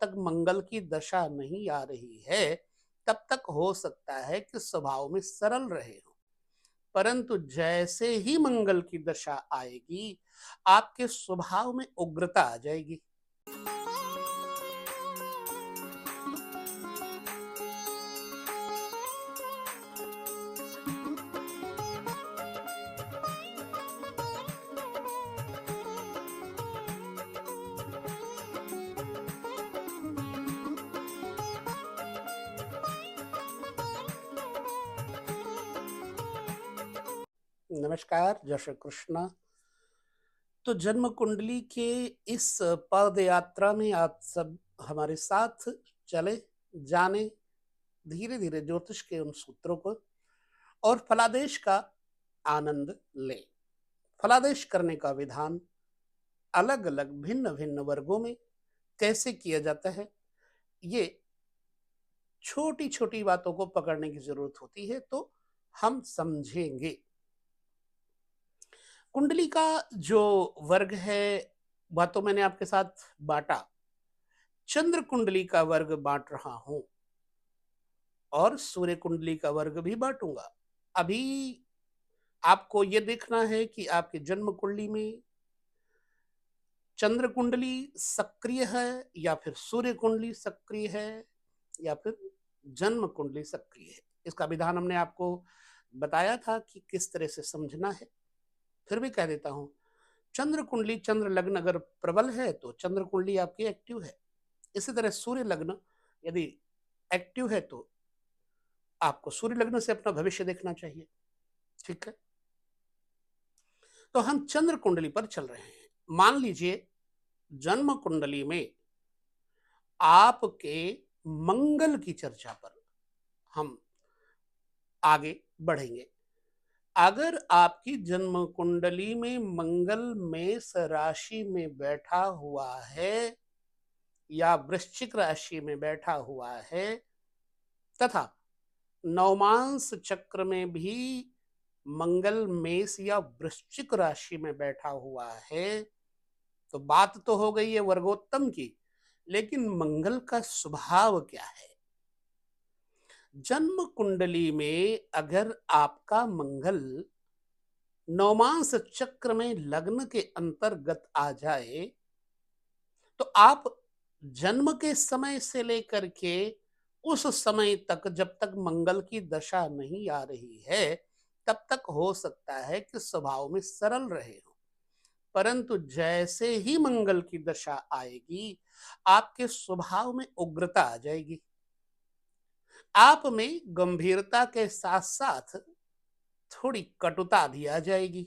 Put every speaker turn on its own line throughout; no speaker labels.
तक मंगल की दशा नहीं आ रही है तब तक हो सकता है कि स्वभाव में सरल रहे हो, परंतु जैसे ही मंगल की दशा आएगी आपके स्वभाव में उग्रता आ जाएगी। नमस्कार, जय श्री कृष्ण। तो जन्म कुंडली के इस पद यात्रा में आप सब हमारे साथ चले, जाने धीरे धीरे ज्योतिष के उन सूत्रों को और फलादेश का आनंद लें। फलादेश करने का विधान अलग अलग भिन्न भिन्न वर्गों में कैसे किया जाता है, ये छोटी छोटी बातों को पकड़ने की जरूरत होती है, तो हम समझेंगे। कुंडली का जो वर्ग है वह तो मैंने आपके साथ बांटा, चंद्र कुंडली का वर्ग बांट रहा हूं और सूर्य कुंडली का वर्ग भी बांटूंगा। अभी आपको यह देखना है कि आपके जन्म कुंडली में चंद्र कुंडली सक्रिय है या फिर सूर्य कुंडली सक्रिय है या फिर जन्म कुंडली सक्रिय है। इसका विधान हमने आपको बताया था कि किस तरह से समझना है, फिर भी कह देता हूं। चंद्र कुंडली, चंद्र लग्न अगर प्रबल है तो चंद्र कुंडली आपकी एक्टिव है। इसी तरह सूर्य लग्न यदि एक्टिव है तो आपको सूर्य लग्न से अपना भविष्य देखना चाहिए। ठीक है, तो हम चंद्र कुंडली पर चल रहे हैं। मान लीजिए जन्म कुंडली में आपके मंगल की चर्चा पर हम आगे बढ़ेंगे। अगर आपकी जन्म कुंडली में मंगल मेष राशि में बैठा हुआ है या वृश्चिक राशि में बैठा हुआ है तथा नवमांश चक्र में भी मंगल मेष या वृश्चिक राशि में बैठा हुआ है, तो बात तो हो गई है वर्गोत्तम की, लेकिन मंगल का स्वभाव क्या है। जन्म कुंडली में अगर आपका मंगल नवमांश चक्र में लग्न के अंतर्गत आ जाए तो आप जन्म के समय से लेकर के उस समय तक जब तक मंगल की दशा नहीं आ रही है तब तक हो सकता है कि स्वभाव में सरल रहे हो, परंतु जैसे ही मंगल की दशा आएगी आपके स्वभाव में उग्रता आ जाएगी। आप में गंभीरता के साथ साथ थोड़ी कटुता भी आ जाएगी।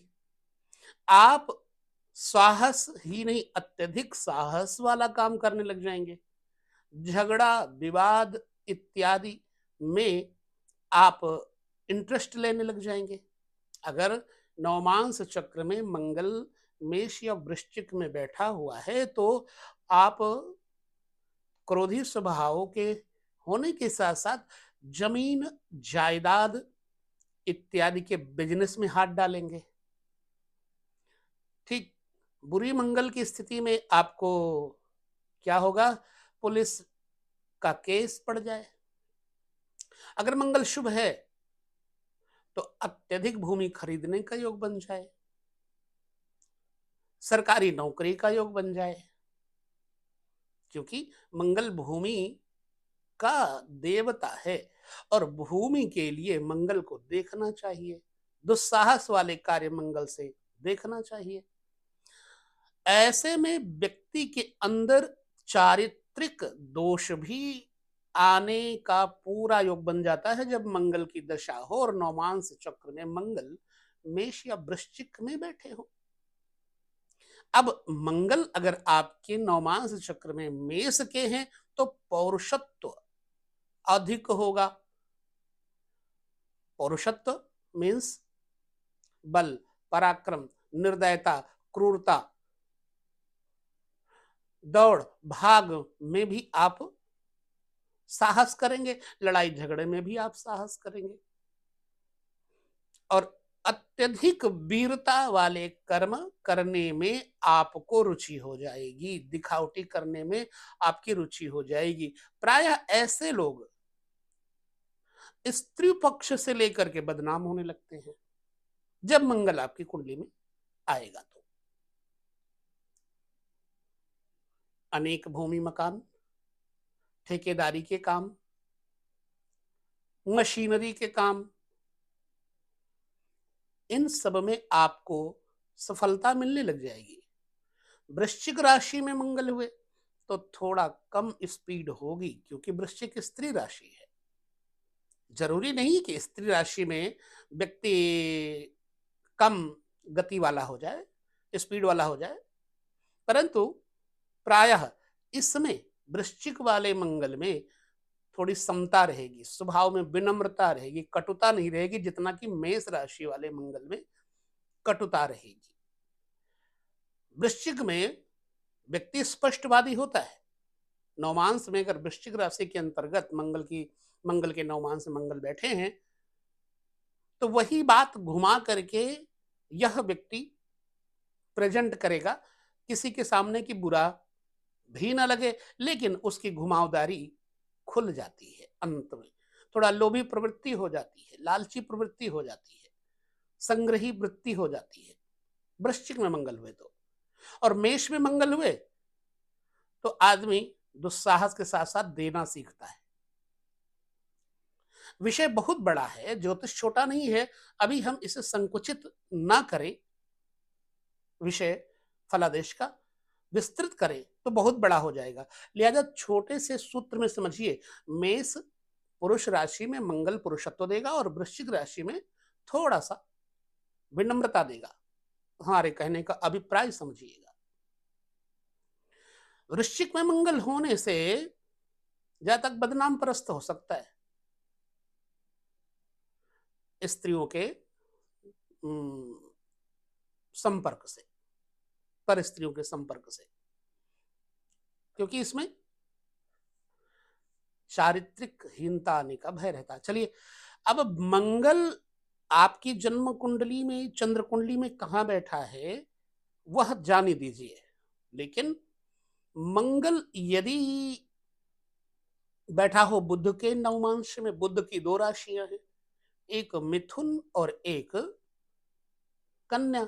आप साहस ही नहीं, अत्यधिक साहस वाला काम करने लग जाएंगे। झगड़ा विवाद इत्यादि में आप इंटरेस्ट लेने लग जाएंगे। अगर नवमांश चक्र में मंगल मेष या वृश्चिक में बैठा हुआ है तो आप क्रोधी स्वभाव के होने के साथ साथ जमीन जायदाद इत्यादि के बिजनेस में हाथ डालेंगे। ठीक, बुरी मंगल की स्थिति में आपको क्या होगा, पुलिस का केस पड़ जाए। अगर मंगल शुभ है तो अत्यधिक भूमि खरीदने का योग बन जाए, सरकारी नौकरी का योग बन जाए, क्योंकि मंगल भूमि का देवता है और भूमि के लिए मंगल को देखना चाहिए। दुस्साहस वाले कार्य मंगल से देखना चाहिए। ऐसे में व्यक्ति के अंदर चारित्रिक दोष भी आने का पूरा योग बन जाता है जब मंगल की दशा हो और नवमांश चक्र में मंगल मेष या वृश्चिक में बैठे हो। अब मंगल अगर आपके नवमांश चक्र में मेष के हैं तो पौरुषत्व अधिक होगा। पौरुषत्व मीन्स बल, पराक्रम, निर्दयता, क्रूरता, दौड़ भाग में भी आप साहस करेंगे, लड़ाई झगड़े में भी आप साहस करेंगे और अत्यधिक वीरता वाले कर्म करने में आपको रुचि हो जाएगी, दिखावटी करने में आपकी रुचि हो जाएगी। प्रायः ऐसे लोग स्त्री पक्ष से लेकर के बदनाम होने लगते हैं जब मंगल आपकी कुंडली में आएगा। तो अनेक भूमि मकान, ठेकेदारी के काम, मशीनरी के काम, इन सब में आपको सफलता मिलने लग जाएगी। वृश्चिक राशि में मंगल हुए तो थोड़ा कम स्पीड होगी, क्योंकि वृश्चिक स्त्री राशि है। जरूरी नहीं कि स्त्री राशि में व्यक्ति कम गति वाला हो जाए, स्पीड वाला हो जाए, परंतु प्रायः इसमें वृश्चिक वाले मंगल में थोड़ी समता रहेगी, स्वभाव में विनम्रता रहेगी, कटुता नहीं रहेगी, जितना कि मेष राशि वाले मंगल में कटुता रहेगी। वृश्चिक में व्यक्ति स्पष्टवादी होता है। नवमांश में अगर वृश्चिक राशि के अंतर्गत मंगल के नवमांश मंगल बैठे हैं, तो वही बात घुमा करके यह व्यक्ति प्रेजेंट करेगा। किसी के सामने की बुरा भी ना लगे, लेकिन उसकी घुमावदारी खुल जाती है। अंत में थोड़ा लोभी प्रवृत्ति हो जाती है, लालची प्रवृत्ति हो जाती है, संग्रही वृत्ति हो जाती है वृश्चिक में मंगल हुए तो। और मेष में मंगल हुए तो आदमी दुस्साहस के साथ साथ देना सीखता है। विषय बहुत बड़ा है, ज्योतिष छोटा नहीं है, अभी हम इसे संकुचित ना करें। विषय फलादेश का विस्तृत करें तो बहुत बड़ा हो जाएगा, लिहाजा छोटे से सूत्र में समझिए। मेष पुरुष राशि में मंगल पुरुषत्व देगा और वृश्चिक राशि में थोड़ा सा विनम्रता देगा। हमारे कहने का अभिप्राय समझिएगा। वृश्चिक में मंगल होने से जातक बदनाम परस्त हो सकता है, स्त्रियों के संपर्क से, पर स्त्रियों के संपर्क से, क्योंकि इसमें चारित्रिक हीनता आने का भय रहता है। चलिए, अब मंगल आपकी जन्म कुंडली में, चंद्र कुंडली में कहां बैठा है वह जाने दीजिए। लेकिन मंगल यदि बैठा हो बुध के नवमांश में, बुध की दो राशियां हैं, एक मिथुन और एक कन्या।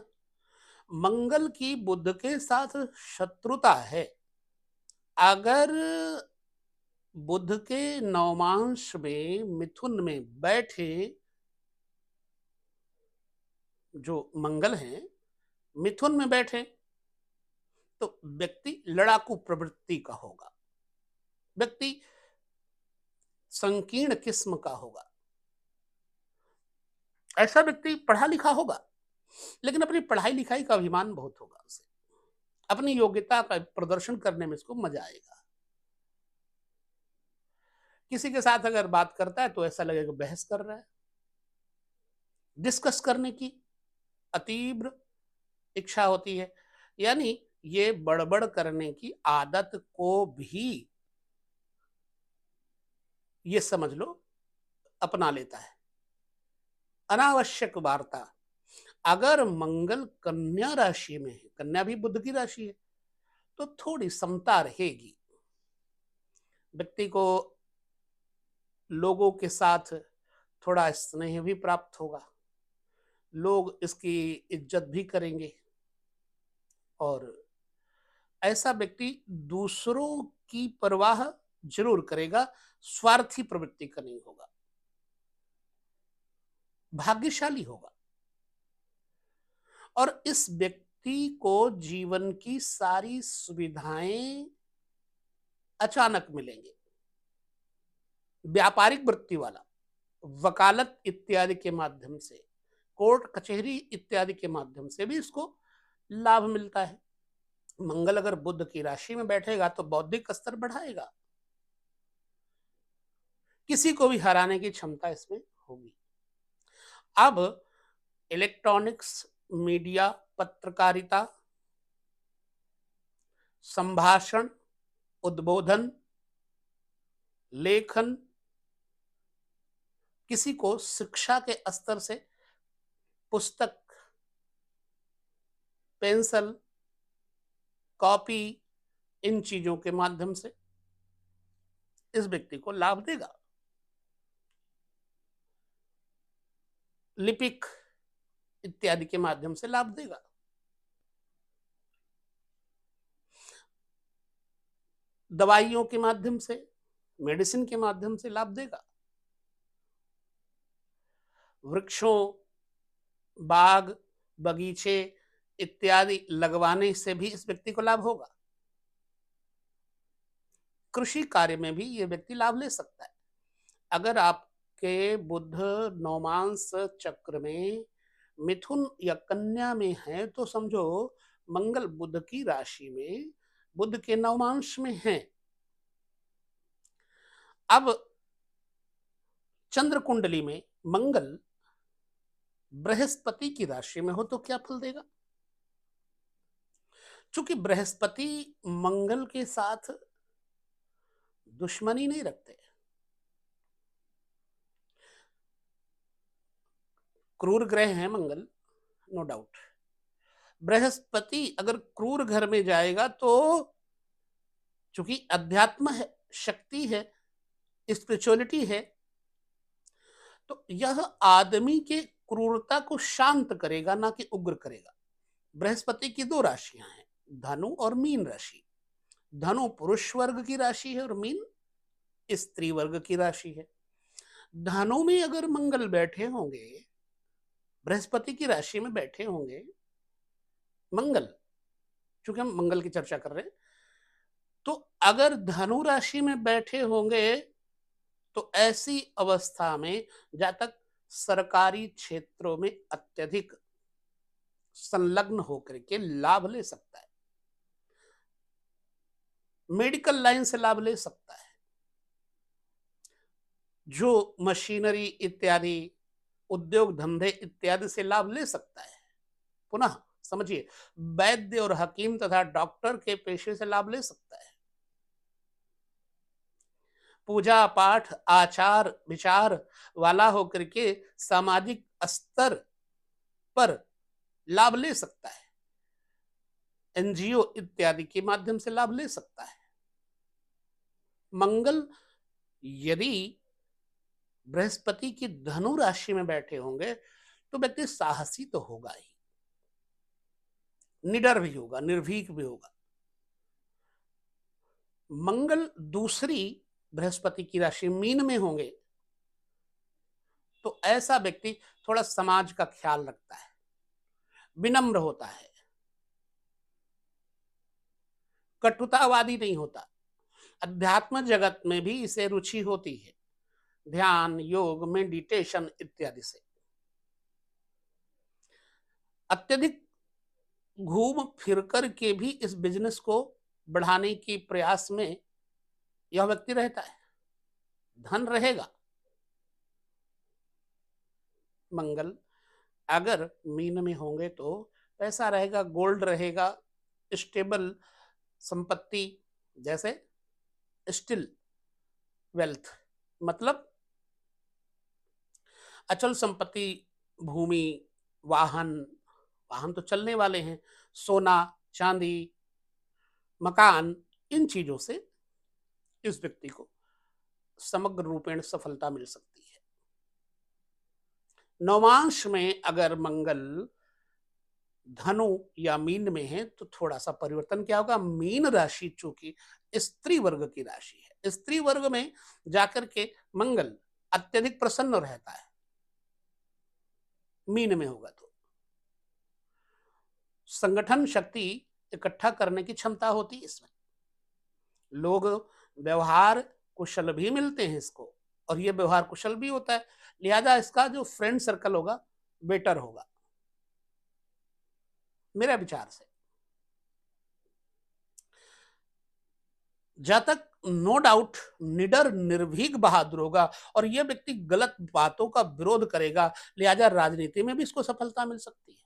मंगल की बुध के साथ शत्रुता है। अगर बुध के नवमांश में मिथुन में बैठे जो मंगल हैं, मिथुन में बैठे तो व्यक्ति लड़ाकू प्रवृत्ति का होगा, व्यक्ति संकीर्ण किस्म का होगा। ऐसा व्यक्ति पढ़ा लिखा होगा, लेकिन अपनी पढ़ाई लिखाई का अभिमान बहुत होगा उसे, अपनी योग्यता का प्रदर्शन करने में इसको मजा आएगा। किसी के साथ अगर बात करता है तो ऐसा लगेगा बहस कर रहा है। डिस्कस करने की अतीव्र इच्छा होती है, यानी ये बड़बड़ करने की आदत को भी ये समझ लो अपना लेता है। अनावश्यक वार्ता। अगर मंगल कन्या राशि में है, कन्या भी बुध की राशि है, तो थोड़ी समता रहेगी। व्यक्ति को लोगों के साथ थोड़ा स्नेह भी प्राप्त होगा, लोग इसकी इज्जत भी करेंगे, और ऐसा व्यक्ति दूसरों की परवाह जरूर करेगा, स्वार्थी प्रवृत्ति का नहीं होगा, भाग्यशाली होगा। और इस व्यक्ति को जीवन की सारी सुविधाएं अचानक मिलेंगे। व्यापारिक वृत्ति वाला, वकालत इत्यादि के माध्यम से, कोर्ट कचहरी इत्यादि के माध्यम से भी इसको लाभ मिलता है। मंगल अगर बुध की राशि में बैठेगा तो बौद्धिक स्तर बढ़ाएगा, किसी को भी हराने की क्षमता इसमें होगी। अब इलेक्ट्रॉनिक्स, मीडिया, पत्रकारिता, संभाषण, उद्बोधन, लेखन, किसी को शिक्षा के स्तर से पुस्तक पेंसिल, कॉपी, इन चीजों के माध्यम से इस व्यक्ति को लाभ देगा। लिपिक इत्यादि के माध्यम से लाभ देगा। दवाइयों के माध्यम से, मेडिसिन के माध्यम से लाभ देगा। वृक्षों, बाग, बगीचे इत्यादि लगवाने से भी इस व्यक्ति को लाभ होगा। कृषि कार्य में भी ये व्यक्ति लाभ ले सकता है। अगर आपके बुध नौमांस चक्र में मिथुन या कन्या में है तो समझो मंगल बुध की राशि में, बुध के नौमांश में है। अब चंद्र कुंडली में मंगल बृहस्पति की राशि में हो तो क्या फल देगा? चूंकि बृहस्पति मंगल के साथ दुश्मनी नहीं रखते, क्रूर ग्रह है मंगल, नो डाउट। बृहस्पति अगर क्रूर घर में जाएगा तो चूंकि अध्यात्म है, शक्ति है, स्पिरिचुअलिटी है, तो यह आदमी के क्रूरता को शांत करेगा, ना कि उग्र करेगा। बृहस्पति की दो राशियां हैं, धनु और मीन राशि। धनु पुरुष वर्ग की राशि है और मीन स्त्री वर्ग की राशि है। धनु में अगर मंगल बैठे होंगे, बृहस्पति की राशि में बैठे होंगे मंगल, चूंकि हम मंगल की चर्चा कर रहे हैं, तो अगर धनु राशि में बैठे होंगे तो ऐसी अवस्था में जातक सरकारी क्षेत्रों में अत्यधिक संलग्न होकर के लाभ ले सकता है, मेडिकल लाइन से लाभ ले सकता है, जो मशीनरी इत्यादि, उद्योग धंधे इत्यादि से लाभ ले सकता है। पुनः समझिए, वैद्य और हकीम तथा डॉक्टर के पेशे से लाभ ले सकता है। पूजा पाठ, आचार विचार वाला होकर के सामाजिक स्तर पर लाभ ले सकता है, एनजीओ इत्यादि के माध्यम से लाभ ले सकता है। मंगल यदि बृहस्पति की धनु राशि में बैठे होंगे तो व्यक्ति साहसी तो होगा ही, निडर भी होगा, निर्भीक भी होगा। मंगल दूसरी बृहस्पति की राशि मीन में होंगे तो ऐसा व्यक्ति थोड़ा समाज का ख्याल रखता है, विनम्र होता है, कटुतावादी नहीं होता। अध्यात्म जगत में भी इसे रुचि होती है, ध्यान, योग, मेडिटेशन इत्यादि से। अत्यधिक घूम फिर कर के भी इस बिजनेस को बढ़ाने की प्रयास में यह व्यक्ति रहता है। धन रहेगा। मंगल अगर मीन में होंगे तो पैसा रहेगा, गोल्ड रहेगा, स्टेबल संपत्ति, जैसे स्टिल वेल्थ, मतलब अचल संपत्ति, भूमि, वाहन, वाहन तो चलने वाले हैं, सोना, चांदी, मकान, इन चीजों से इस व्यक्ति को समग्र रूपेण सफलता मिल सकती है। नौमांश में अगर मंगल धनु या मीन में है तो थोड़ा सा परिवर्तन क्या होगा, मीन राशि चूंकि स्त्री वर्ग की राशि है, स्त्री वर्ग में जाकर के मंगल अत्यधिक प्रसन्न रहता है। मीन में होगा तो संगठन शक्ति इकट्ठा करने की क्षमता होती है इसमें, लोग व्यवहार कुशल भी मिलते हैं इसको, और ये व्यवहार कुशल भी होता है, लिहाजा इसका जो फ्रेंड सर्कल होगा बेटर होगा, मेरा विचार से। जातक नो डाउट निडर, निर्भीक, बहादुर होगा और यह व्यक्ति गलत बातों का विरोध करेगा, लिहाजा राजनीति में भी इसको सफलता मिल सकती है।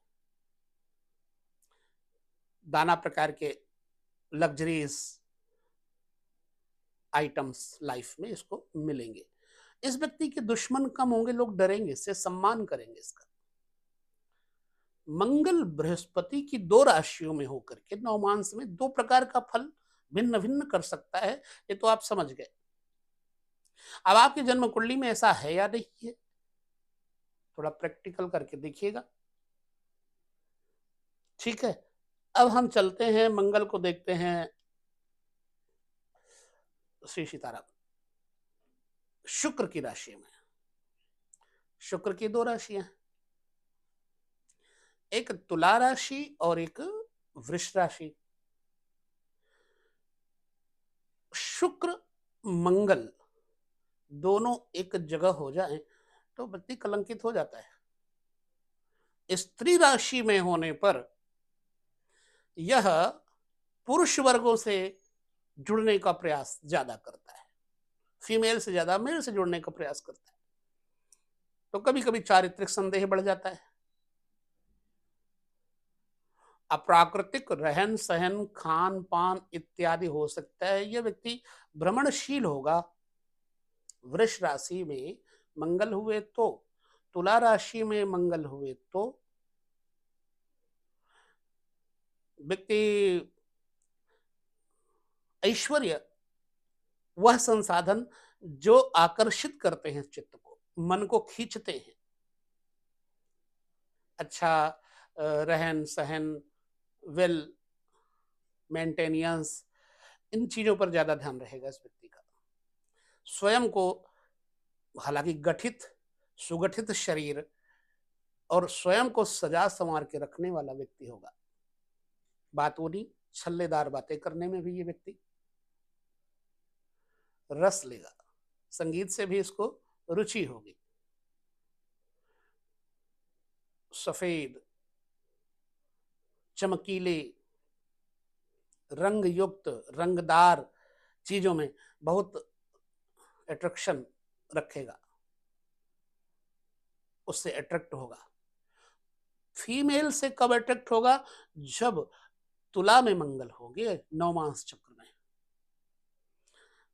नाना प्रकार के लग्जरीज आइटम्स लाइफ में इसको मिलेंगे। इस व्यक्ति के दुश्मन कम होंगे, लोग डरेंगे इससे, सम्मान करेंगे इसका। मंगल बृहस्पति की दो राशियों में होकर के नवमांस में दो प्रकार का फल भिन्न भिन्न कर सकता है, ये तो आप समझ गए। अब आपकी जन्म कुंडली में ऐसा है या नहीं है, थोड़ा प्रैक्टिकल करके देखिएगा। ठीक है, अब हम चलते हैं मंगल को देखते हैं। श्री सीताराम, शुक्र की राशि में, शुक्र की दो राशियां, एक तुला राशि और एक वृष राशि। शुक्र मंगल दोनों एक जगह हो जाएं तो व्यक्ति कलंकित हो जाता है। स्त्री राशि में होने पर यह पुरुष वर्गों से जुड़ने का प्रयास ज्यादा करता है, फीमेल से ज्यादा मेल से जुड़ने का प्रयास करता है, तो कभी कभी चारित्रिक संदेह बढ़ जाता है, अप्राकृतिक रहन सहन खान पान इत्यादि हो सकता है। यह व्यक्ति भ्रमणशील होगा। वृष राशि में मंगल हुए तो, तुला राशि में मंगल हुए तो व्यक्ति ऐश्वर्य, वह संसाधन जो आकर्षित करते हैं चित्त को, मन को खींचते हैं, अच्छा रहन सहन, वेल मेंटेनेंस, इन चीजों पर ज्यादा ध्यान रहेगा इस व्यक्ति का। स्वयं को, हालांकि गठित सुगठित शरीर और स्वयं को सजा संवार के रखने वाला व्यक्ति होगा। बातूनी छल्लेदार बातें करने में भी ये व्यक्ति रस लेगा, संगीत से भी इसको रुचि होगी। सफेद चमकीले रंग युक्त रंगदार चीजों में बहुत अट्रैक्शन रखेगा, उससे अट्रैक्ट होगा। फीमेल से कब अट्रैक्ट होगा, जब तुला में मंगल होंगे नवमांस चक्र में,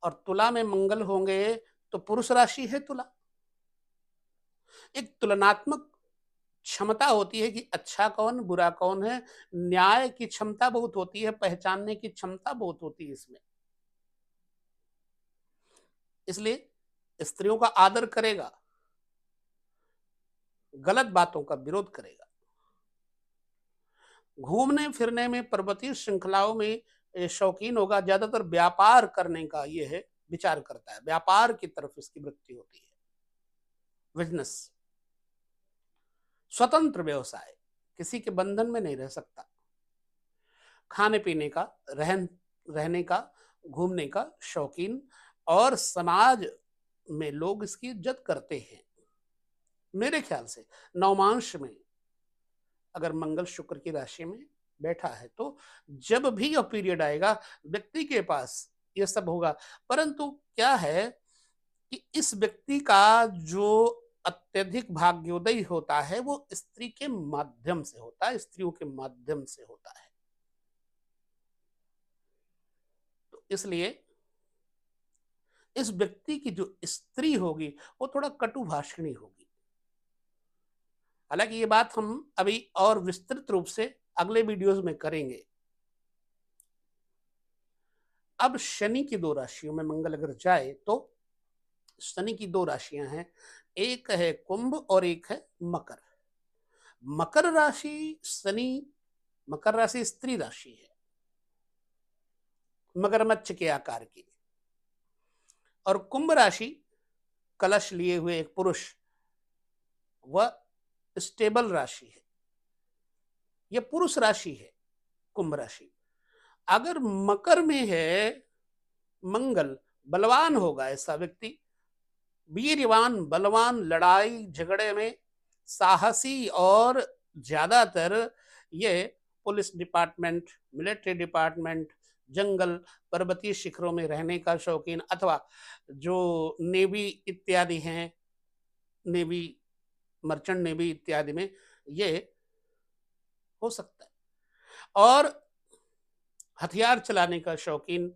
और तुला में मंगल होंगे तो पुरुष राशि है तुला। एक तुलनात्मक क्षमता होती है कि अच्छा कौन बुरा कौन है, न्याय की क्षमता बहुत होती है, पहचानने की क्षमता बहुत होती है इसमें। इसलिए स्त्रियों का आदर करेगा, गलत बातों का विरोध करेगा। घूमने फिरने में, पर्वतीय श्रृंखलाओं में शौकीन होगा, ज्यादातर व्यापार करने का ये है विचार करता है, व्यापार की तरफ इसकी वृत्ति होती है, बिजनेस, स्वतंत्र व्यवसाय, किसी के बंधन में नहीं रह सकता। खाने पीने का, रहने का, घूमने का शौकीन, और समाज में लोग इसकी इज्जत करते हैं। मेरे ख्याल से नवमांश में अगर मंगल शुक्र की राशि में बैठा है तो जब भी यह पीरियड आएगा व्यक्ति के पास यह सब होगा। परंतु क्या है कि इस व्यक्ति का जो अत्यधिक भाग्योदय होता है वो स्त्री के माध्यम से होता है, स्त्रियों के माध्यम से होता है। तो इसलिए इस व्यक्ति की जो स्त्री होगी वो थोड़ा कटु भाषणी होगी। हालांकि ये बात हम अभी और विस्तृत रूप से अगले वीडियोस में करेंगे। अब शनि की दो राशियों में मंगल अगर जाए तो शनि की दो राशियां हैं, एक है कुंभ और एक है मकर। मकर राशि शनि, मकर राशि स्त्री राशि है, मगरमच्छ के आकार की, और कुंभ राशि कलश लिए हुए एक पुरुष, वह स्टेबल राशि है, यह पुरुष राशि है कुंभ राशि। अगर मकर में है मंगल, बलवान होगा ऐसा व्यक्ति, वीरवान बलवान, लड़ाई झगड़े में साहसी, और ज्यादातर ये पुलिस डिपार्टमेंट, मिलिट्री डिपार्टमेंट, जंगल पर्वतीय शिखरों में रहने का शौकीन, अथवा जो नेवी इत्यादि हैं, नेवी मर्चेंट नेवी इत्यादि में ये हो सकता है, और हथियार चलाने का शौकीन।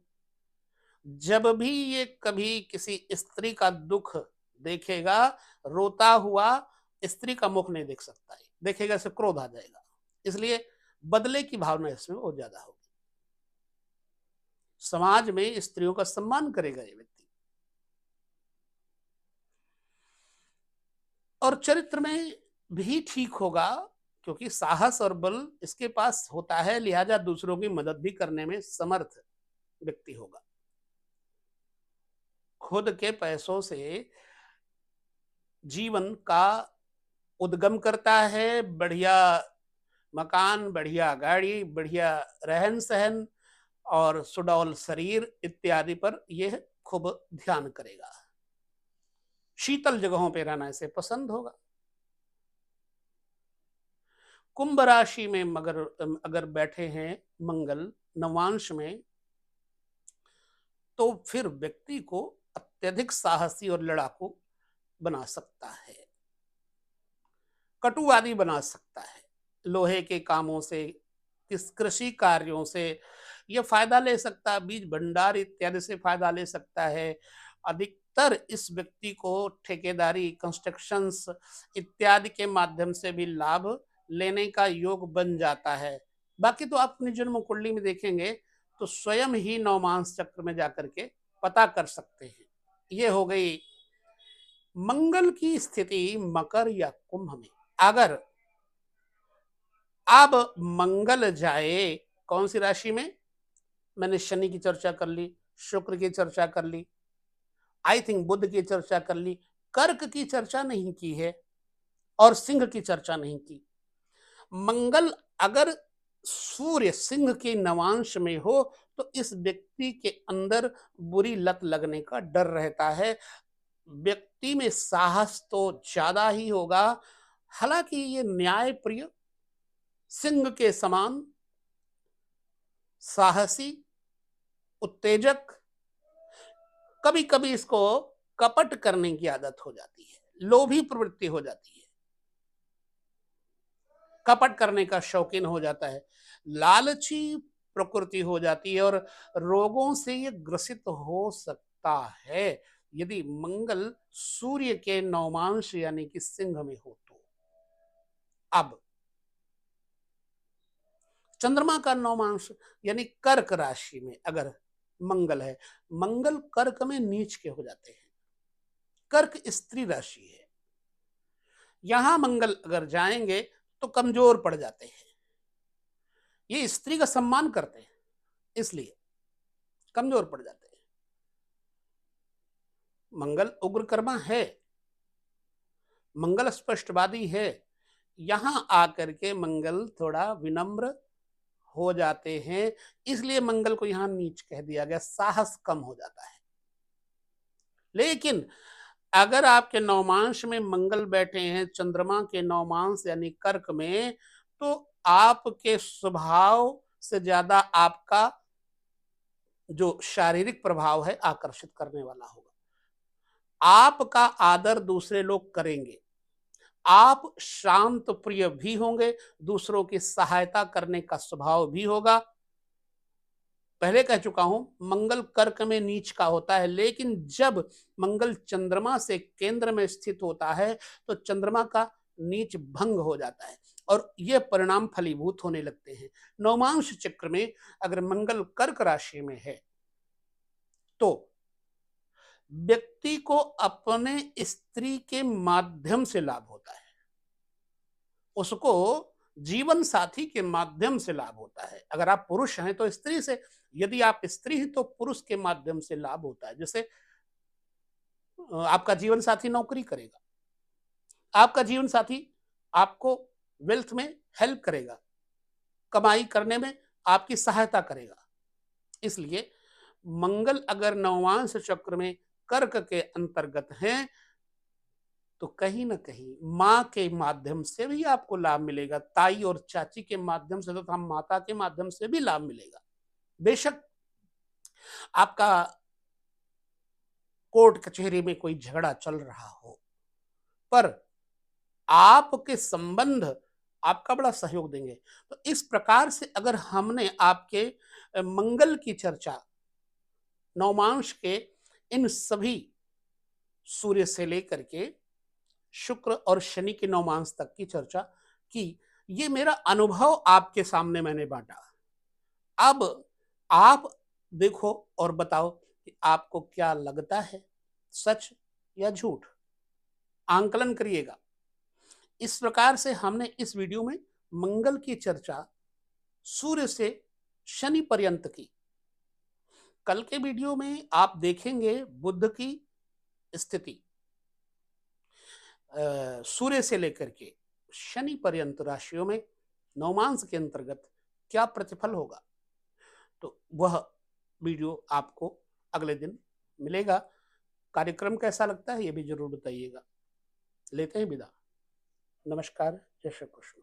जब भी ये कभी किसी स्त्री का दुख देखेगा, रोता हुआ स्त्री का मुख नहीं देख सकता है, देखेगा से क्रोध आ जाएगा। इसलिए बदले की भावना इसमें बहुत ज्यादा होगी। समाज में स्त्रियों का सम्मान करेगा ये व्यक्ति, और चरित्र में भी ठीक होगा, क्योंकि साहस और बल इसके पास होता है, लिहाजा दूसरों की मदद भी करने में समर्थ व्यक्ति होगा। खुद के पैसों से जीवन का उद्गम करता है, बढ़िया मकान, बढ़िया गाड़ी, बढ़िया रहन सहन और सुडौल शरीर इत्यादि पर यह खूब ध्यान करेगा। शीतल जगहों पर रहना इसे पसंद होगा। कुंभ राशि में मगर अगर बैठे हैं मंगल नवांश में, तो फिर व्यक्ति को अत्यधिक साहसी और लड़ाकू बना सकता है, कटुवादी बना सकता है। लोहे के कामों से, किस कृषि कार्यों से यह फायदा ले सकता है, बीज भंडार इत्यादि से फायदा ले सकता है। अधिकतर इस व्यक्ति को ठेकेदारी, कंस्ट्रक्शंस इत्यादि के माध्यम से भी लाभ लेने का योग बन जाता है। बाकी तो आप अपनी जन्म कुंडली में देखेंगे तो स्वयं ही नवमांस चक्र में जाकर के पता कर सकते हैं। ये हो गई मंगल की स्थिति मकर या कुंभ में। अगर अब मंगल जाए कौन सी राशि में, मैंने शनि की चर्चा कर ली, शुक्र की चर्चा कर ली, आई थिंक बुध की चर्चा कर ली, कर्क की चर्चा नहीं की है और सिंह की चर्चा नहीं की। मंगल अगर सूर्य सिंह के नवांश में हो तो इस व्यक्ति के अंदर बुरी लत लगने का डर रहता है। व्यक्ति में साहस तो ज्यादा ही होगा, हालांकि ये न्याय प्रिय, सिंह के समान साहसी, उत्तेजक, कभी कभी इसको कपट करने की आदत हो जाती है, लोभी प्रवृत्ति हो जाती है, कपट करने का शौकीन हो जाता है, लालची प्रकृति हो जाती है और रोगों से ये ग्रसित हो सकता है यदि मंगल सूर्य के नवमांश यानी कि सिंह में हो तो। अब चंद्रमा का नवमांश यानी कर्क राशि में अगर मंगल है, मंगल कर्क में नीच के हो जाते हैं। कर्क स्त्री राशि है, यहां मंगल अगर जाएंगे तो कमजोर पड़ जाते हैं। ये स्त्री का सम्मान करते हैं, इसलिए कमजोर पड़ जाते हैं। मंगल उग्रकर्मा है, मंगल स्पष्टवादी है, यहां आकर के मंगल थोड़ा विनम्र हो जाते हैं, इसलिए मंगल को यहां नीच कह दिया गया, साहस कम हो जाता है। लेकिन अगर आपके नवमांश में मंगल बैठे हैं चंद्रमा के नवमांश यानी कर्क में, तो आपके स्वभाव से ज्यादा आपका जो शारीरिक प्रभाव है आकर्षित करने वाला होगा। आपका आदर दूसरे लोग करेंगे, आप शांत प्रिय भी होंगे, दूसरों की सहायता करने का स्वभाव भी होगा। पहले कह चुका हूं मंगल कर्क में नीच का होता है, लेकिन जब मंगल चंद्रमा से केंद्र में स्थित होता है तो चंद्रमा का नीच भंग हो जाता है और यह परिणाम फलीभूत होने लगते हैं। नवमांश चक्र में अगर मंगल कर्क राशि में है तो व्यक्ति को अपने स्त्री के माध्यम से लाभ होता है, उसको जीवन साथी के माध्यम से लाभ होता है। अगर आप पुरुष हैं तो स्त्री से, यदि आप स्त्री हैं तो पुरुष के माध्यम से लाभ होता है। जैसे आपका जीवन साथी नौकरी करेगा, आपका जीवन साथी आपको वेल्थ में हेल्प करेगा, कमाई करने में आपकी सहायता करेगा। इसलिए मंगल अगर नवमांश चक्र में कर्क के अंतर्गत हैं तो कहीं ना कहीं मां के माध्यम से भी आपको लाभ मिलेगा, ताई और चाची के माध्यम से तथा माता के माध्यम से भी लाभ मिलेगा। बेशक आपका कोर्ट कचहरी में कोई झगड़ा चल रहा हो, पर आपके संबंध आपका बड़ा सहयोग देंगे। तो इस प्रकार से अगर हमने आपके मंगल की चर्चा नवमांश के इन सभी सूर्य से लेकर के शुक्र और शनि के नवमांश तक की चर्चा की, ये मेरा अनुभव आपके सामने मैंने बांटा। अब आप देखो और बताओ कि आपको क्या लगता है, सच या झूठ? आंकलन करिएगा। इस प्रकार से हमने इस वीडियो में मंगल की चर्चा सूर्य से शनि पर्यंत की। कल के वीडियो में आप देखेंगे बुध की स्थिति सूर्य से लेकर के शनि पर्यंत राशियों में नवमांश के अंतर्गत क्या प्रतिफल होगा, तो वह वीडियो आपको अगले दिन मिलेगा। कार्यक्रम कैसा लगता है ये भी जरूर बताइएगा। लेते हैं विदा। नमस्कार। जय श्री कृष्ण।